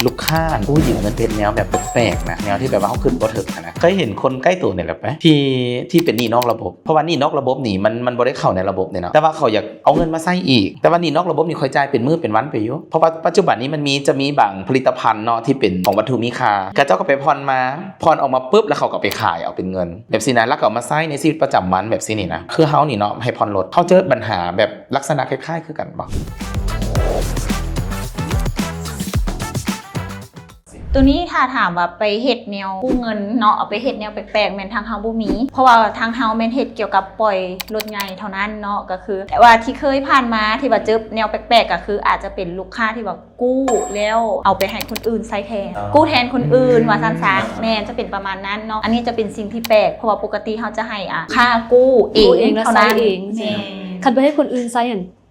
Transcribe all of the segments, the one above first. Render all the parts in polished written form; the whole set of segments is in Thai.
ลูกค้าผู้หญิงมันเป็นแนวแบบแปลกๆนะแนวที่แบบว่าเขาขึ้นบ่ถึกนะเคยเห็นคนใกล้ตัวเนี่ยแหละไหมที่เป็นหนี้นอกระบบเพราะว่าหนี้นอกระบบนี่มันบ่ได้เข้าในระบบเนี่ยเนาะแต่ว่าเขาอยากเอาเงินมาใช้อีกแต่ว่าหนี้นอกระบบนี่ค่อยจ่ายเป็นมื้อเป็นวันไปอยู่เพราะว่าปัจจุบันนี้มันจะมีบางผลิตภัณฑ์เนาะที่เป็นของวัตถุมีค่ากระเจ้าก็ไปผ่อนออกมาปุ๊บแล้วเขาก็ไปขายเอาเป็นเงินแบบสินะแล้วก็เอามาใช้ในชีวิตประจำวันแบบสินี่นะคือเฮานี่เนาะให้ผ่อนรถเขาเจอปัญหาแบบลักษณะคล้ายๆคือกันบ่ตัวนี้ถ้าถามว่าไปเฮ็ดแนวกู้เงินเนาะเอาไปเฮ็ดแนวแปลกๆแม่นทางเฮาบ่มีเพราะว่าทางเฮาแม่นเฮ็ดเกี่ยวกับปล่อยรถใหญ่เท่านั้นเนาะก็คือแต่ว่าที่เคยผ่านมาที่ว่าเจอแนวแปลกๆก็คืออาจจะเป็นลูกค้าที่ว่ากู้แล้วเอาไปให้คนอื่นใช้แทนกู้แทนคนอื่นว่าซั่นๆแม่นจะเป็นประมาณนั้นเนาะอันนี้จะเป็นสิ่งที่แปลกเพราะว่าปกติเฮาจะให้ค่ากู้เองเท่านั้นเองคันไปให้คนอื่นใช้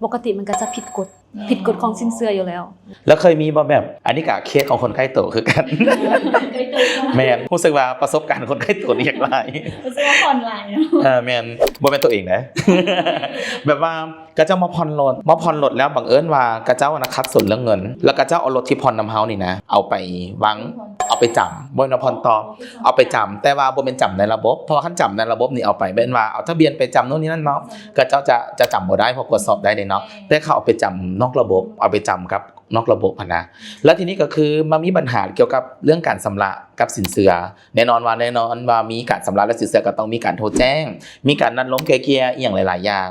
ปกติมันก็จะผิดกฎของสินเชื่ออยู่แล้วเคยมีบ่แบบอันนี้ก็เคสของคนใกล้ตัวคือกันแม่นรู้สึกว่าประสบการณ์คนใกล้ตัวนี่อย่างไรรู้สึกว่าผ่อนหลายแม่นบ่แม่นตัวเองนะแบบว่ากระเจ้ามาผ่อนรถแล้วบังเอิญว่ากระเจ้านะคัดส่วนเรื่องเงินแล้วกระเจ้าเอารถที่ผ่อนนำเฮานี่นะเอาไปวางเอาไปจำบ่แม่นผ่อนต่อเอาไปจำแต่ว่าบ่แม่นจำในระบบเพราะว่าคันจำในระบบนี่เอาไปเป็นว่าเอาทะเบียนไปจำโน่นนี่นั่นเนาะกระเจ้าจะจำบ่ได้เพราะตรวจสอบได้เนาะแต่เขาเอาไปจำนอกระบบเอาไปจำกับนอกระบบนะแล้วทีนี้ก็คือมันมีปัญหาเกี่ยวกับเรื่องการชำระกับสินเชื่อแน่นอนว่ามีการชำระและสินเชื่อก็ต้องมีการโทรแจ้งมีการนัดล้มเกลียอย่างหลายๆอย่าง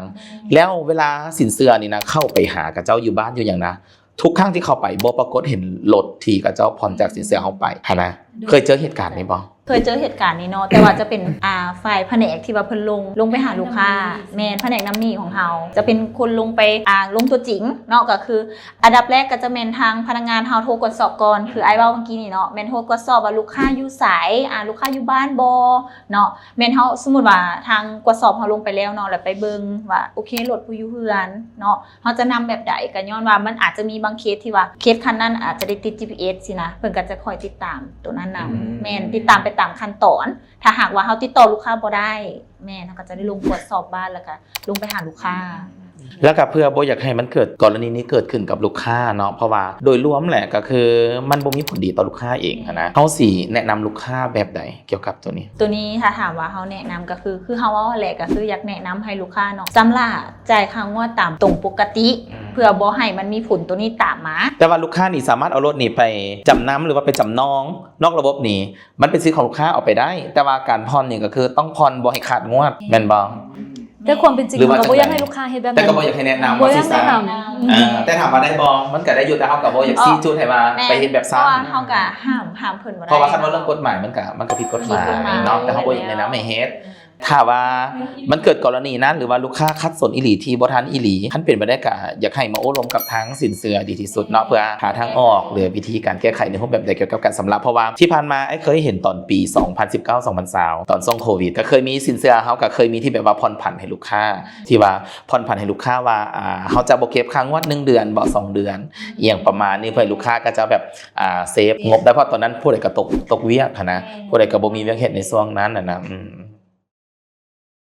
แล้วเวลาสินเชื่อนี่นะเข้าไปหากับเจ้าอยู่บ้านอยู่อย่างนะทุกครั้งที่เข้าไปบ่ปรากฏเห็นรถที่กับเจ้าผ่อนจากสินเชื่อเข้าไปนะเคยเจอเหตุการณ์นี้บ่เคยเจอเหตุการณ์นี้เนาะแต่ว่าจะเป็นฝ่ายแผนกที่ว่าเพิ่นลงไปหาลูกค้าแม่นแผนกน้ำหนี้ของเฮาจะเป็นคนลงไปลงตัวจริงเนาะก็คืออันดับแรกก็จะแม่นทางพนักงานเฮาโทรตรวจสอบก่อนคือไอ้เว้าเมื่อกี้นี่เนาะแม่นโทรตรวจสอบว่าลูกค้าอยู่ไสลูกค้าอยู่บ้านบ่เนาะแม่นเฮาสมมุติว่าทางตรวจสอบเฮาลงไปแล้วเนาะแล้วไปเบิ่งว่าโอเครถผู้อยู่เฮือนเนาะเฮาจะนำแบบใดก็ย้อนว่ามันอาจจะมีบางเคสที่ว่าเคสคันนั้นอาจจะได้ติด GPS สินะเพิ่นก็จะคอยติดตามตัวนั้นนำแม่นติดตามไปตามขั้นตอนถ้าหากว่าเขาติดต่อลูกค้าบ่ได้แม่ก็จะได้ลงตรวจสอบบ้านแล้วก็ลงไปหาลูกค้าแล้วก็เพื่อบ่อยากให้มันเกิดกรณีนี้เกิดขึ้นกับลูกค้าเนาะเพราะว่าโดยรวมแหละก็คือมันบ่มีผลดีต่อลูกค้าเองนะเฮาสิแนะนำลูกค้าแบบใดเกี่ยวกับตัวนี้ถ้าถามว่าเฮาแนะนำก็คือเฮาว่าแหละก็คืออยากแนะนำให้ลูกค้าเนาะชำระจ่ายค่างวดตามตรงปกติเพื่อบ่ให้มันมีผลตัวนี้ตามมาแต่ว่าลูกค้านี่สามารถเอารถนี่ไปจำนำหรือว่าไปจำนองนอกระบบนี่มันเป็นสิทธิ์ของลูกค้าเอาไปได้แต่ว่าการผ่อนนี่ก็คือต้องผ่อนบ่ให้ขาดงวดแม่นบ่แต่ความเป็นจริงเราบ่อยากให้ลูกค้าเฮ็ดแบบนั้นแต่ก็บ่อยากให้แนะนำว่าสิซ่าแต่ถามว่าได้บ่มันก็ได้อยู่แต่เฮาก็บ่อยากชี้จุดให้ว่าไปเฮ็ดแบบซ่าเพราะว่าเฮาก็ห้ามเพิ่นบ่ได้เพราะว่าคันว่าเรื่องกฎหมายมันก็ผิดกฎหมายเนาะแต่เฮาบ่อยากแนะนำให้เฮ็ดถ้าว่ามันเกิดกรณีนั้นหรือว่าลูกค้าคัดสนอีหลีที่บ่ทันอีหลีคันเป็นไปได้ก็อยากให้มาอบรมกับทางสินเชื่อดีที่สุดเนาะเพื่อหาทางออกหรือวิธีการแก้ไขในรูปแบบใดเกี่ยวกับการชำระเพราะว่าที่ผ่านมาไอ้เคยเห็นตอนปี 2019-2020 ตอนช่วงโควิดก็เคยมีสินเชื่อเฮาก็เคยมีที่แบบว่าผ่อนผันให้ลูกค้าที่ว่าผ่อนผันให้ลูกค้าว่าเฮาจะบ่เก็บค่างวด1เดือนบ่2เดือนอีหยังประมาณนี้เพื่อลูกค้าก็จะแบบเซฟงบได้เพราะตอนนั้นผู้ใดก็ตกเวียกนะผู้ใดก็บ่มีเวียกเฮ็ดในช่วงนั้นน่ะนะ